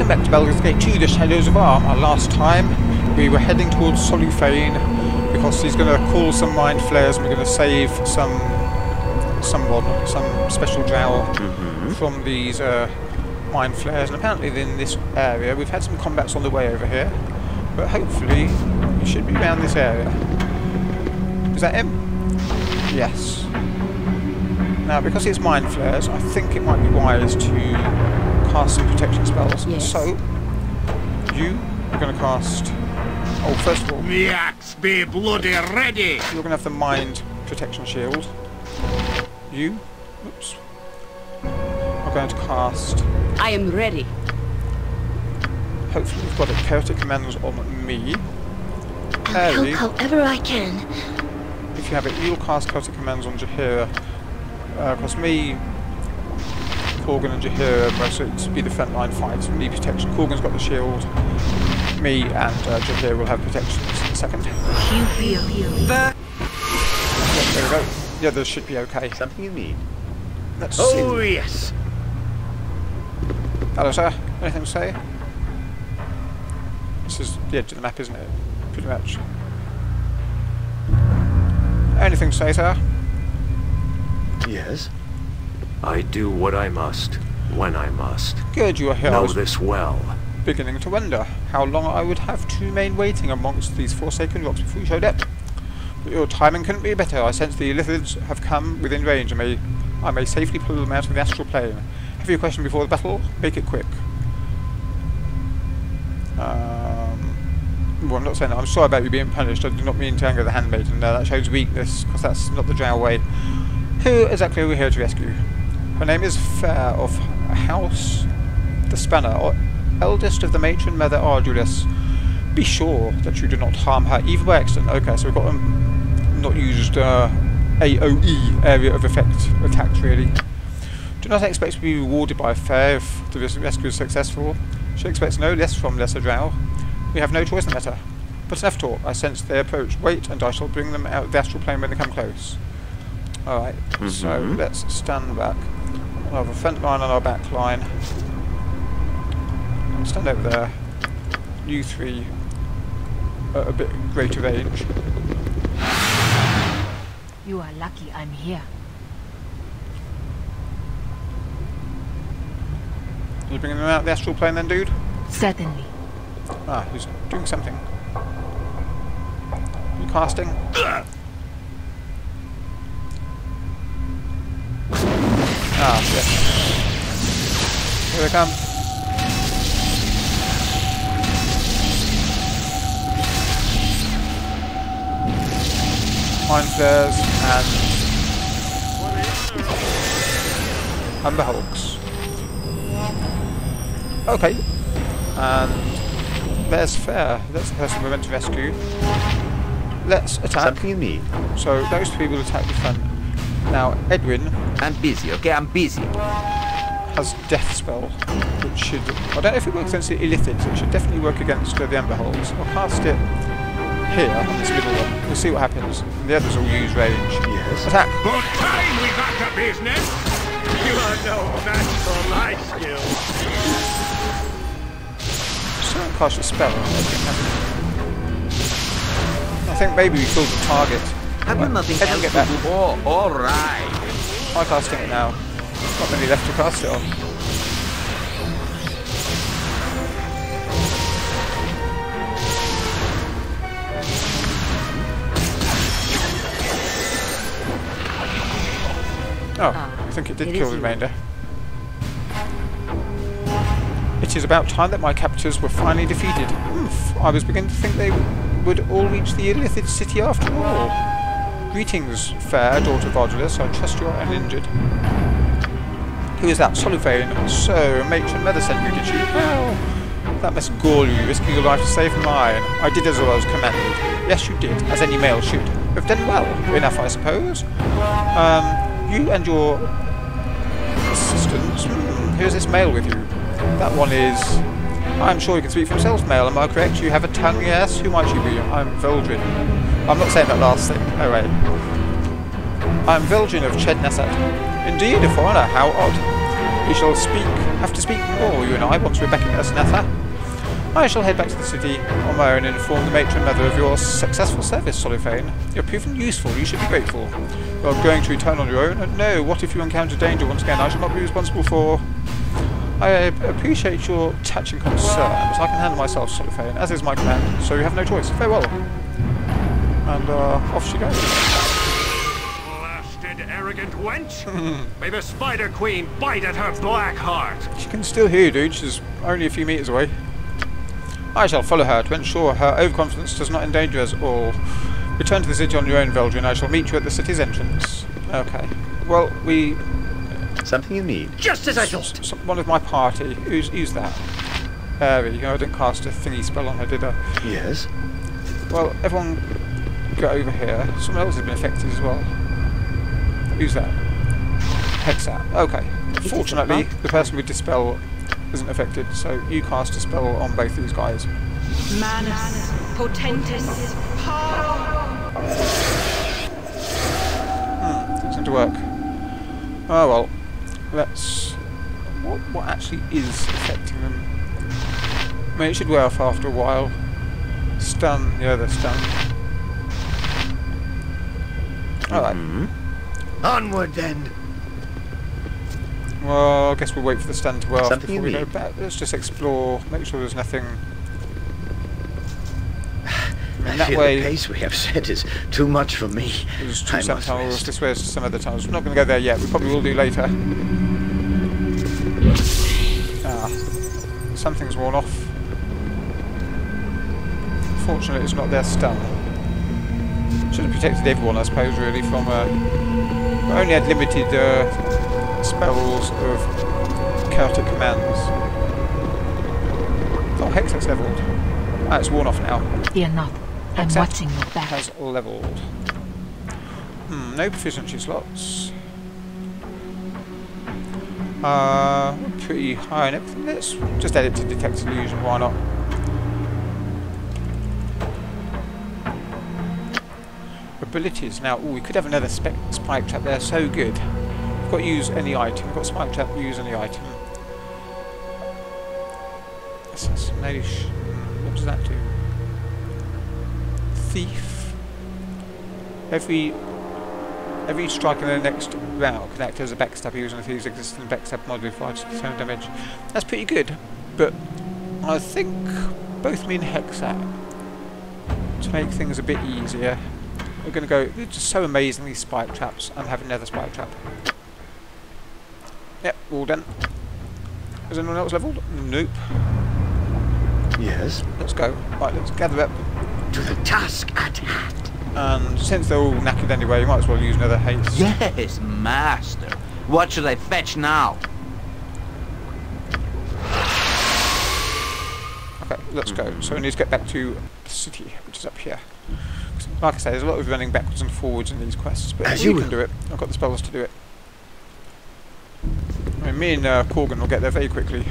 welcome back to Baldur's Gate 2, the Shadows of Our last time we were heading towards Phaere because he's going to call some mind flayers and we're going to save some special drow from these mind flayers. And apparently in this area we've had some combats on the way over here, but hopefully he should be around this area. Is that him? Yes. Now because it's mind flayers, I think it might be wise to cast some protection spells. Yes. So you are going to cast. Oh, first of all, The axe be bloody ready! you're going to have the mind protection shield. You, oops, are going to cast. I am ready. Hopefully, we've got it. Chaotic commands on me. I'll Phaere, help however I can. if you have it, you'll cast chaotic commands on Jaheira. Because me, Corgan and Jaheira must be the frontline fights. Me protection. Corgan's got the shield. Me and Jaheira will have protections in a second. There. There we go. The others should be okay. Something you need? Let's Oh, see. yes! Hello, sir. Anything to say? This is the edge of the map, isn't it? Pretty much. Anything to say, sir? Yes? I do what I must, when I must. Good, you are here. I Know was this well. beginning to wonder how long I would have to remain waiting amongst these forsaken rocks before you showed up. But your timing couldn't be better. I sense the Illithids have come within range. I may safely pull them out of the astral plane. Have you a question before the battle? Make it quick. Well, I'm not saying that. I'm sorry about you being punished. I do not mean to anger the handmaiden. That shows weakness, because that's not the drow way. Who exactly are we here to rescue? Her name is Phaere of House the Spanner, or eldest of the matron Mother Ardulis. Be sure that you do not harm her, even by accident. Okay, so we've got not used AOE, area of effect, attacked really. Do not expect to be rewarded by Phaere if the rescue is successful. She expects no less from lesser drow. We have no choice in the matter. But enough talk. I sense they approach. Wait, and I shall bring them out of the astral plane when they come close. Alright, so let's stand back. We'll have a front line and our back line. And stand over there. You three at a bit greater range. You are lucky I'm here. You bringing them out of the astral plane then, dude? Certainly. Ah, he's doing something. You casting? Ah, yes. Here they come. Mind flares and Umber Hulks. Okay. And there's Phaere. That's the person we're meant to rescue. Let's attack. Something you need? So those three will attack the front. Now Edwin I'm busy, okay? I'm busy. has Death Spell, which should... I don't know if it works against the Illithids, it should definitely work against the Umber Hulks. I'll cast it here, on this middle one. We'll see what happens. And the others will use range. Yes. Attack! But time we got the business! You are no match for my skill. So I'll cast a spell. I think maybe we killed the target. Have you nothing Edwin, else get to back. do? Oh, alright. I'm casting it now. Not many left to cast it on. Oh, I think it did kill the remainder. It is about time that my captors were finally defeated. Oof, I was beginning to think they would all reach the Illithid city after all. Greetings, Phaere, daughter of Ardulis. I trust you are uninjured. Who is that? Solivane. So, matron mother sent you, did she? Well, that must gall you, risking your life to save mine. I did as I was commanded. Yes, you did, as any male should. You've done well. Enough, I suppose. You and your assistants. Who's this male with you? That one is... I'm sure you can speak for himself, male. Am I correct? You have a tongue, yes? Who might you be? I'm Veldrin. I'm not saying that last thing. Oh, wait. I'm Veldrin of Chednasat. Indeed, a foreigner. How odd. We shall have to speak more, you and I, once we're back in Esnatha. I shall head back to the city on my own and inform the matron mother of your successful service, Solifane. You're proven useful, you should be grateful. You're going to return on your own? No, what if you encounter danger once again? I shall not be responsible for... I appreciate your touching concern, but I can handle myself, Solifane, as is my command, so you have no choice. Farewell. And off she goes. Blasted arrogant wench! May the Spider Queen bite at her black heart! She can still hear you, dude. She's only a few meters away. I shall follow her to ensure her overconfidence does not endanger us all. Return to the city on your own, Baldur, and I shall meet you at the city's entrance. Okay. Well, we... Something you need? Just as I thought! One of my party. Who's that? Phaere. You know, I didn't cast a thingy spell on her, did I? Yes. Well, everyone go over here. Someone else has been affected as well. Who's that? Hexat. Okay. Fortunately, the person with Dispel isn't affected, so you cast a spell on both these guys. Manus, potentis, paro. Doesn't seem to work. Oh well. Let's... What actually is affecting them? I mean, it should wear off after a while. Stun. Yeah, they're stunned. Alright. Onward then! Well, I guess we'll wait for the stun to wear off Something before we you go need? back. Let's just explore, make sure there's nothing... I that feel way... the pace we have set is too much for me. There's two I must tunnels, rest. this way is some other tunnels. We're not going to go there yet, we probably will do later. Ah, something's worn off. Fortunately, it's not their stun. Should have protected everyone, I suppose, really, from... only had limited spells of chaotic commands. Oh, Hexat's leveled. Ah, it's worn off now. Fear not. I'm Hexat watching your back. has leveled. No proficiency slots. We're pretty high on everything. Let's just add it to detect illusion, why not? Abilities. Now, ooh, we could have another spike trap there, so good. We've got to use any item. We've got spike trap, use any item. Assassination. What does that do? Thief. Every strike in the next round can act as a backstab using a thief's existing backstab modified to determine damage. That's pretty good, but I think both me and Hexat, to make things a bit easier, we're going to go... They're just so amazingly spike traps. I'm having another spike trap. Yep, all done. Is anyone else leveled? Nope. Yes? Let's go. Right, let's gather up. To the task at hand. And since they're all knackered anyway, you might as well use another haste. Yes, master. What should I fetch now? Okay, let's go. So we need to get back to the city, which is up here. Like I say, there's a lot of running backwards and forwards in these quests, but As we you can will. do it. I've got the spells to do it. I mean, me and Corgan will get there very quickly.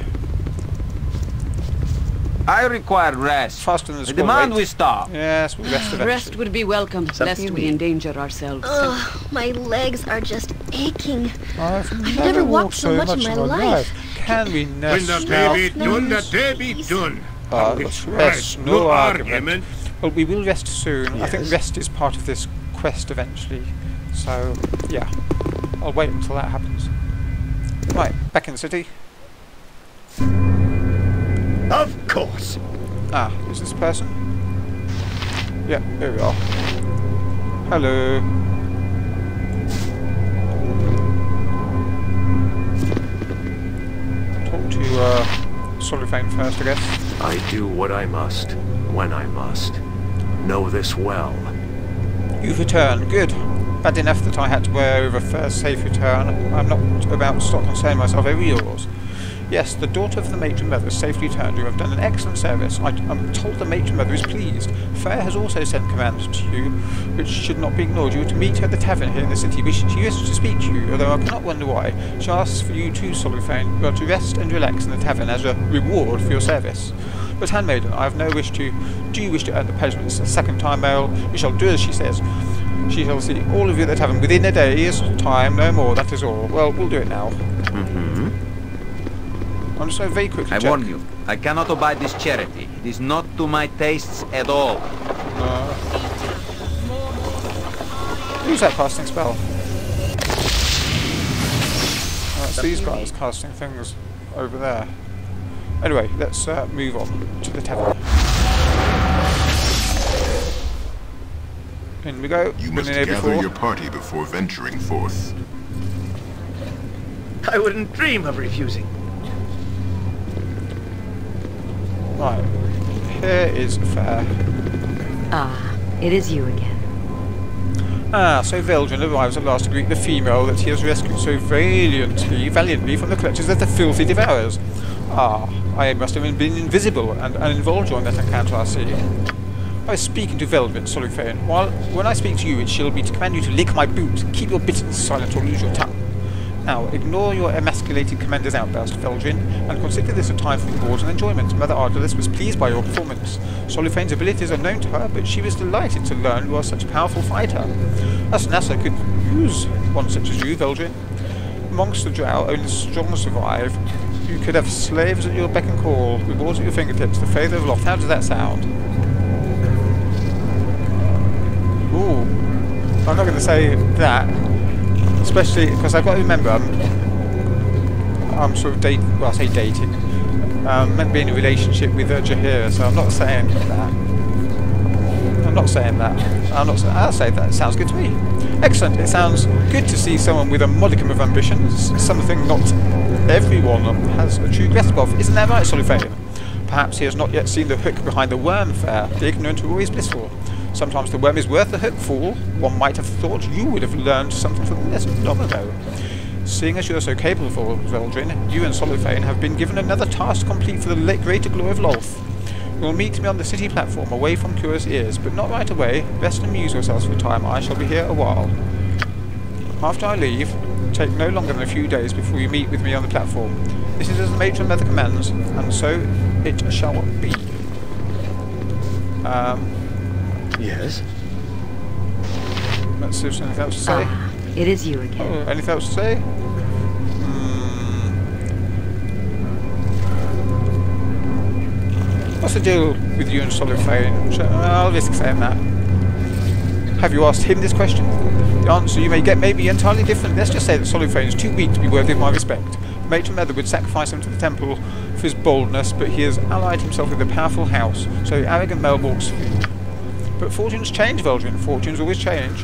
I require rest. Faster than the I scroll demand rate. we stop. Yes, we'll rest eventually. Rest would be welcome, Something lest you we need? endanger ourselves. Ugh, my legs are just aching. I've never walked so much in my life. Can we When nurse the now? baby done, the day be done. Let's rest. No argument. Well, we will rest soon. I think Yes. rest is part of this quest eventually. So, yeah. I'll wait until that happens. Right, back in the city. Of course. Ah, is this person? Yeah, here we are. Hello. Talk to Solifane first, I guess. I do what I must, when I must. Know this well. You've returned. Good. Bad enough that I had to wear over first safe return. I'm not about to stop concerning myself over yours. Yes, the daughter of the matron mother has safely returned. You have done an excellent service. I'm told the matron mother is pleased. Phaere has also sent commands to you, which should not be ignored. You are to meet her at the tavern here in the city. She wishes to speak to you, although I cannot wonder why. She asks for you too, Solifane. You are to rest and relax in the tavern as a reward for your service. But handmaiden, I have no wish to... Do you wish to earn the punishment a second time, male? You shall do as she says. She shall see all of you at the tavern within a day's time, no more, that is all. Well, we'll do it now. I'm just going to very quickly I check. warn you, I cannot abide this charity. It is not to my tastes at all. Who's that casting spell? It's these guys casting things over there. Anyway, let's move on to the tavern. In we go. You must gather your party before venturing forth. I wouldn't dream of refusing. Right. Here is Phaere. Ah, it is you again. Ah, so Veldrin arrives at last to greet the female that he has rescued so valiantly from the clutches of the filthy devourers. Ah, I must have been invisible and uninvolved during that encounter, I see. I was speaking to Veldrin, Solifane. When I speak to you, it shall be to command you to lick my boot. Keep your bitterness silent or lose your tongue. Now, ignore your emasculated commander's outburst, Veldrin, and consider this a time for reward and enjoyment. Mother Ardalis was pleased by your performance. Solifane's abilities are known to her, but she was delighted to learn you are such a powerful fighter. As Nasa could use one such as you, Veldrin. Amongst the drow, only the strong survive. You could have slaves at your beck and call, rewards at your fingertips, the favour of Loft. How does that sound? Ooh. I'm not going to say that. Especially because I've got to remember, I'm sort of dating, well I say dating, meant to be in a relationship with Jaheira, so I'm not saying that. I'll say that. It sounds good to me. Excellent. It sounds good to see someone with a modicum of ambition, something not everyone has a true grasp of. Isn't that right, Solifane? Perhaps he has not yet seen the hook behind the worm, Phaere. The ignorant are always blissful. Sometimes the worm is worth the hook, fool. One might have thought you would have learned something from this long ago. Seeing as you are so capable, Veldrin, you and Solifane have been given another task complete for the greater glory of Lolth. You will meet me on the city platform, away from curious ears, but not right away. Rest and amuse yourselves for a time. I shall be here a while. After I leave, take no longer than a few days before you meet with me on the platform. This is as the matron mother commands, and so it shall be. Yes? Let's see if there's anything else to say. Ah, it is you again. Oh, anything else to say? What's the deal with you and Solifane? I'll risk saying that. Have you asked him this question? The answer you may get may be entirely different. Let's just say that Solifane is too weak to be worthy of my respect. Matron Mother would sacrifice him to the temple for his boldness, but he has allied himself with a powerful house, so arrogant Mel walks free. But fortunes change, Veldrin. Fortunes always change.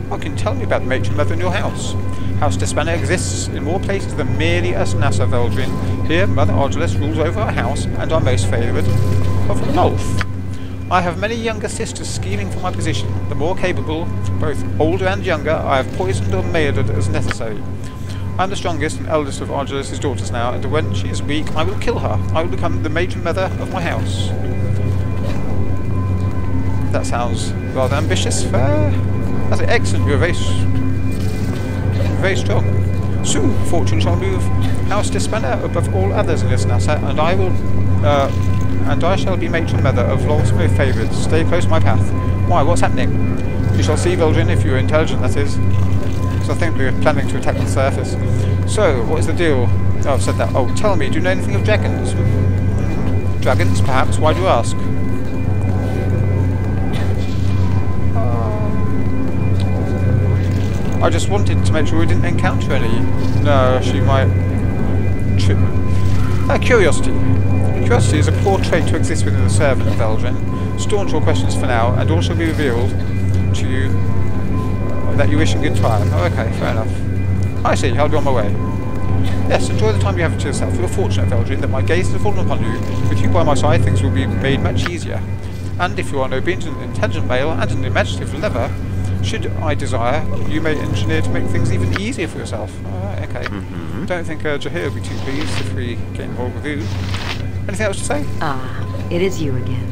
What can you tell me about the Matron Mother in your house? House Despaner exists in more places than merely Nasa, Veldrin. Here, Mother Ardalis rules over our house and our most favoured of Lolth. I have many younger sisters scheming for my position. The more capable, both older and younger, I have poisoned or murdered as necessary. I am the strongest and eldest of Ardalis' daughters now, and when she is weak, I will kill her. I will become the Matron Mother of my house. That sounds rather ambitious, Phaere. That's excellent. You're very strong. Soon, fortune shall move House Despaner above all others in this Nasa, and I shall be Matron Mother of Lolth's most favoured. Stay close to my path. Why? What's happening? You shall see, Veldrin, if you are intelligent, that is. Because I think we're planning to attack the surface. So, what is the deal? Oh, I've said that. Oh, tell me, do you know anything of dragons? Dragons, perhaps? Why do you ask? I just wanted to make sure we didn't encounter any. No, she might... Curiosity. Curiosity is a poor trait to exist within the servant of Veldrin. Staunch all questions for now, and all shall be revealed to you that you wish in good time. Oh, okay, fair enough. I see, I'll be on my way. Yes, enjoy the time you have to yourself. You're fortunate, Veldrin, that my gaze has fallen upon you. With you by my side, things will be made much easier. And if you are an obedient and intelligent male, and an imaginative lover, should I desire, you may engineer to make things even easier for yourself. Alright, okay. Don't think Jaheira will be too pleased if we get involved with you. Anything else to say? Ah, it is you again.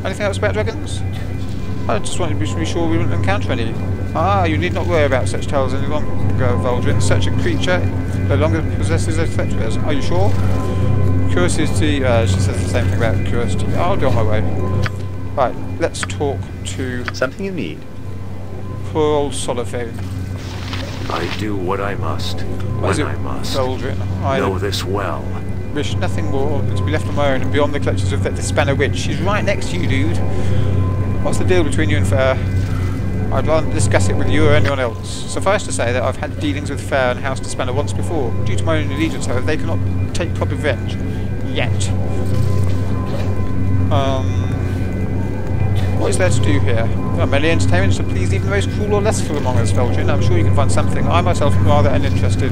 Anything else about dragons? I just wanted to be sure we wouldn't encounter any. Ah, you need not worry about such tales any longer, Veldrin. Such a creature no longer possesses those features. Are you sure? Curiosity, she says the same thing about curiosity. I'll be on my way. Right, let's talk to... Something you need? Poor old Solifane. I do what I must, when I must. Veldrin? Know this well. wish nothing more than to be left on my own and beyond the clutches of that Despanner witch. She's right next to you, dude. What's the deal between you and Phaere? I'd rather discuss it with you or anyone else. Suffice to say that I've had dealings with Phaere and House Despanner once before. Due to my own allegiance, however, they cannot take proper revenge. Yet. What is there to do here? There are many entertainments to please even the most cruel or lustful among us, Belgian. I'm sure you can find something. I myself am rather uninterested.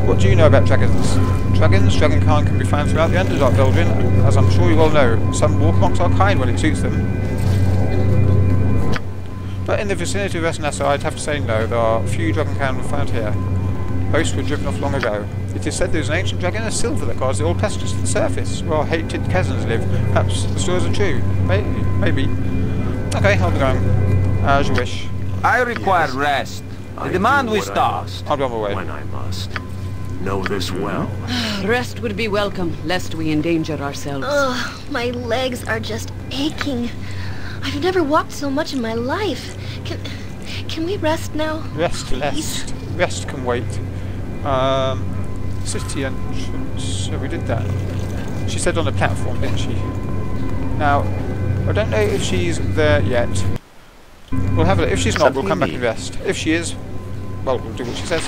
What do you know about dragons? Dragons, dragonkind can be found throughout the Underdark, Belgian, as I'm sure you all know. Some walk amongst our kind when it suits them. But in the vicinity of Resnassa, I'd have to say no. There are few dragonkind found here. Most were driven off long ago. It is said there's an ancient dragon of silver that guards the old passages to the surface, where our hated cousins live. Perhaps the stories are true. Maybe. Okay, I'll be going. As you wish. I require rest. The demand we start. I'll be on my way. When I must. Know this well. Rest would be welcome, lest we endanger ourselves. Ugh, my legs are just aching. I've never walked so much in my life. Can we rest now? Rest. Rest can wait. City entrance. So we did that. She said on the platform, didn't she? Now, I don't know if she's there yet. We'll have a look. If she's not, we'll come back and rest. If she is, well, we'll do what she says.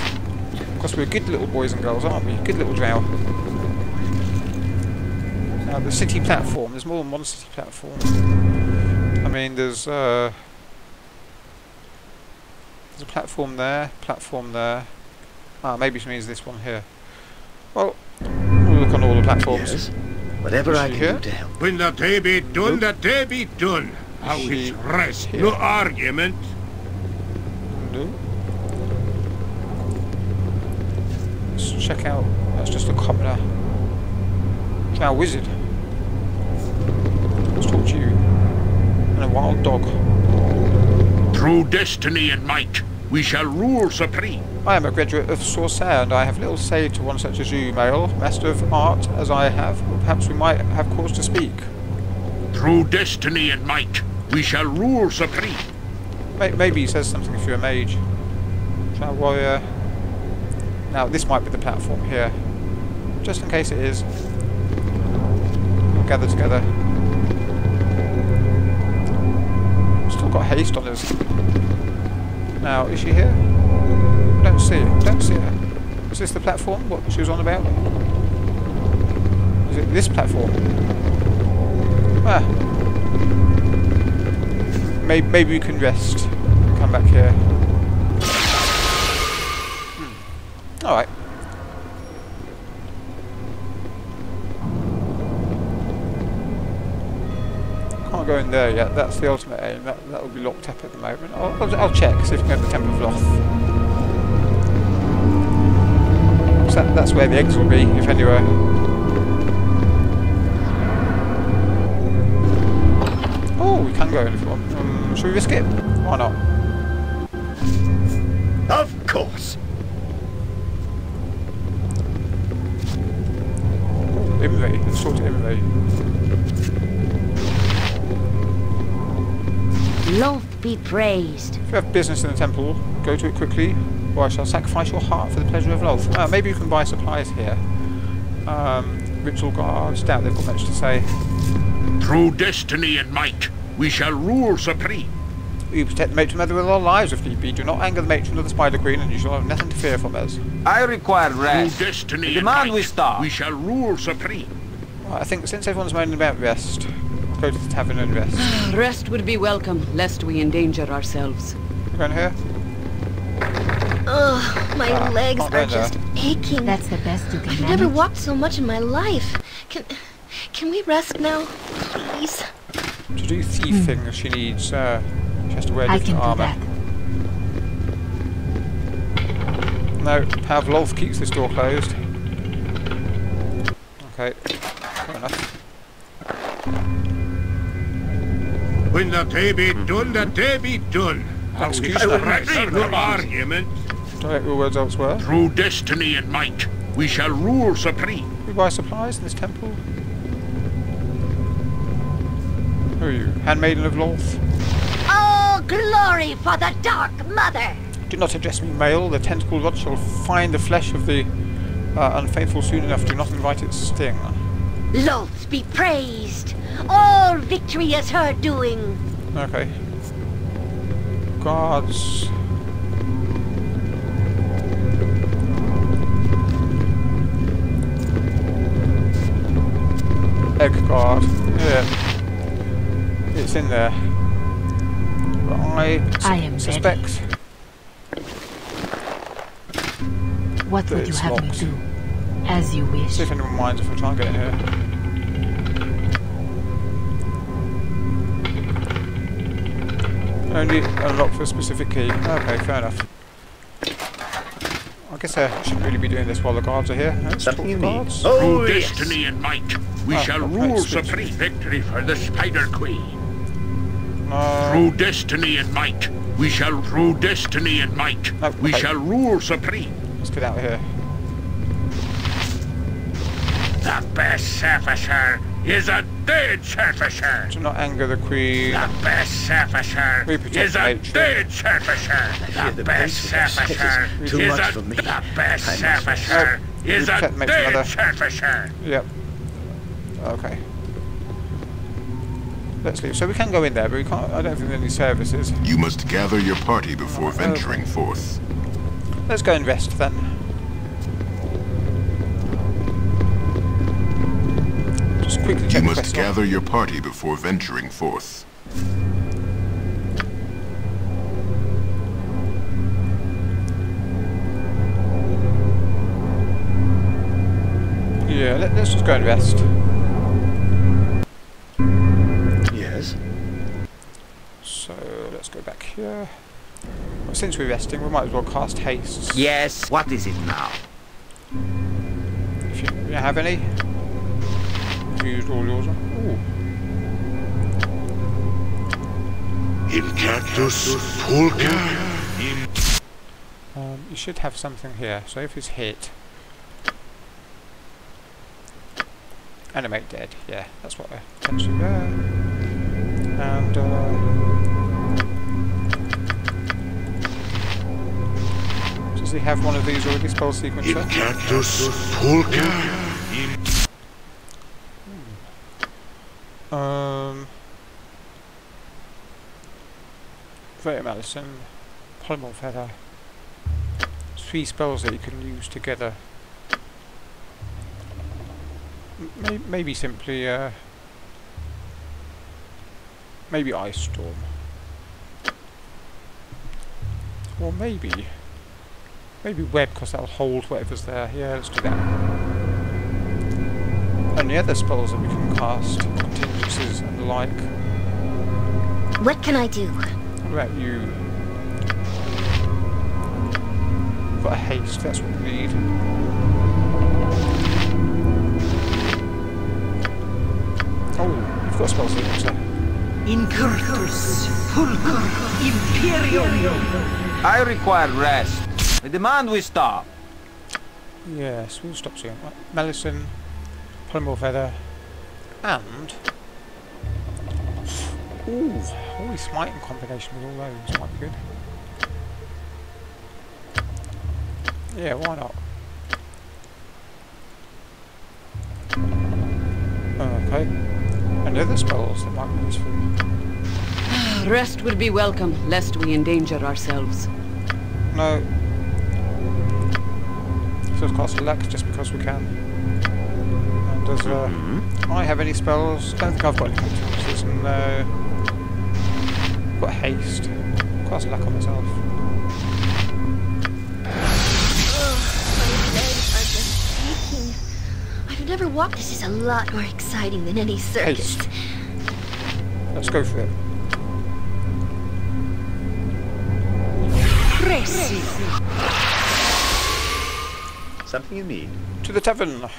Because we're good little boys and girls, aren't we? Good little drow. Now, the city platform. There's more than one city platform. I mean, there's a platform there. Ah, maybe it means this one here. Well, we'll look on all the platforms. Yes. Whatever I can do to help. When the day be done, the day be done. How is rest, here? no argument. No. Let's check out. That's just a commoner. Drow wizard. Let's talk to you. And a wild dog. Through destiny and might, we shall rule supreme. I am a graduate of Sorcerer, and I have little say to one such as you, male, master of art as I have. Or perhaps we might have cause to speak. Through destiny and might, we shall rule supreme. Maybe he says something if you're a mage. Drow warrior. Now this might be the platform here. Just in case it is. We'll gather together. Still got haste on us. Now, is she here? Don't see her. Is this the platform? What she was on about? Is it this platform? Ah. Maybe we can rest. Come back here. Alright. Can't go in there yet. That's the ultimate aim. That will be locked up at the moment. I'll check, see if we can go to the Temple of Loth. That's where the eggs will be, if anywhere. Oh, we can go in if we want. Should we risk it? Why not? Of course. Inventory. Let's talk to inventory. Loth be praised. If you have business in the temple, go to it quickly, or I shall sacrifice your heart for the pleasure of Loth. Maybe you can buy supplies here. Ritual guards, doubt they've got much to say. Through destiny and might, we shall rule supreme. We protect the matron mother with our lives if need be. Do not anger the matron of the Spider Queen, and you shall have nothing to fear from us. I require rest. Through destiny The and demand might, we start. we shall rule supreme. Right, I think since everyone's moaning about rest, I'll go to the tavern and rest. Rest would be welcome, lest we endanger ourselves. You going here? Ugh, my legs can't go are in there. just aching. That's the best you can I've never manage. walked so much in my life. Can we rest now, please? To do thieving, she needs, she has to wear I different can do armour. that. No, Power of Loth keeps this door closed. Okay, fair enough. When the day be done, the day be done. How Excuse is me. rest, no argument. Direct your words elsewhere. Through destiny and might, we shall rule supreme. We buy supplies in this temple. Who are you? Handmaiden of Loth? Oh, glory for the Dark Mother! Do not address me, male. The tentacle rod shall find the flesh of the Unfaithful soon enough, do not invite its sting. Loath be praised. All victory is her doing. Okay. Guards. Egg guard. Yeah. It's in there. But I am suspect. What would you have me do? As you wish. See if anyone minds if I try and get in here. Only unlock for a specific key. Okay, fair enough. I guess I shouldn't really be doing this while the guards are here. Let's talk to the guards. Through destiny and might, we shall rule supreme. Victory for the Spider Queen. Through destiny and might, we shall. Through destiny and might, we shall rule supreme. Let's get out of here. The best surfacer is a dead surfacer. Do not anger the queen. The best surfacer is a dead surfacer. The best surfacer is a the best surfacer is a dead surfacer. Yep. Okay. Let's leave. So we can go in there, but we can't. I don't think there are any services. You must gather your party before venturing forth. Let's go and rest then. Just quickly check. You must gather your party before venturing forth. Yeah, let's just go and rest. Yes. So let's go back here. Well, since we're resting, we might as well cast haste. Yes, what is it now? If you have any. Have you used all yours? Ooh. You should have something here. So if it's hit, animate dead. Yeah, that's what we're potentially there. And does he have one of these already? Spell sequencer. Phaere Malison, Polymorph Feather. 3 spells that you can use together. Maybe simply, maybe Ice Storm. Or maybe Web, because that'll hold whatever's there. Yeah, let's do that. And the other spells that we can cast, contingencies and the like. What can I do? What about you? Got a haste, that's what we need. Oh, you've got a spell sequencer. Incurtus, fulcrum, imperium. I require rest. I demand we stop. Yes, we'll stop soon. Right. Malison, Polymorph Feather, and Holy Smite in combination with all those might be good. Yeah, why not? Okay. And other spells that might be useful. Rest would be welcome, lest we endanger ourselves. No. So of course luck just because we can. And does I have any spells? Don't think I've got any contingencies. No. Got haste. Cast luck on myself. I've never walked. This is a lot more exciting than any circus. Haste. Let's go for it. Something you need? To the tavern.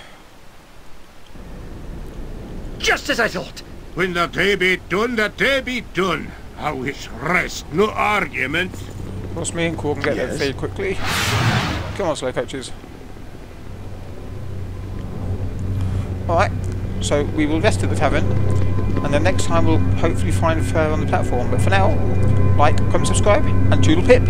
Just as I thought. When the day be done, the day be done. I wish rest, no argument. Of course, me and Core can get there fairly quickly. Come on, slow coaches. Alright, so we will rest at the tavern, and then next time we'll hopefully find Phaere on the platform. But for now, like, comment, subscribe, and toodle pip!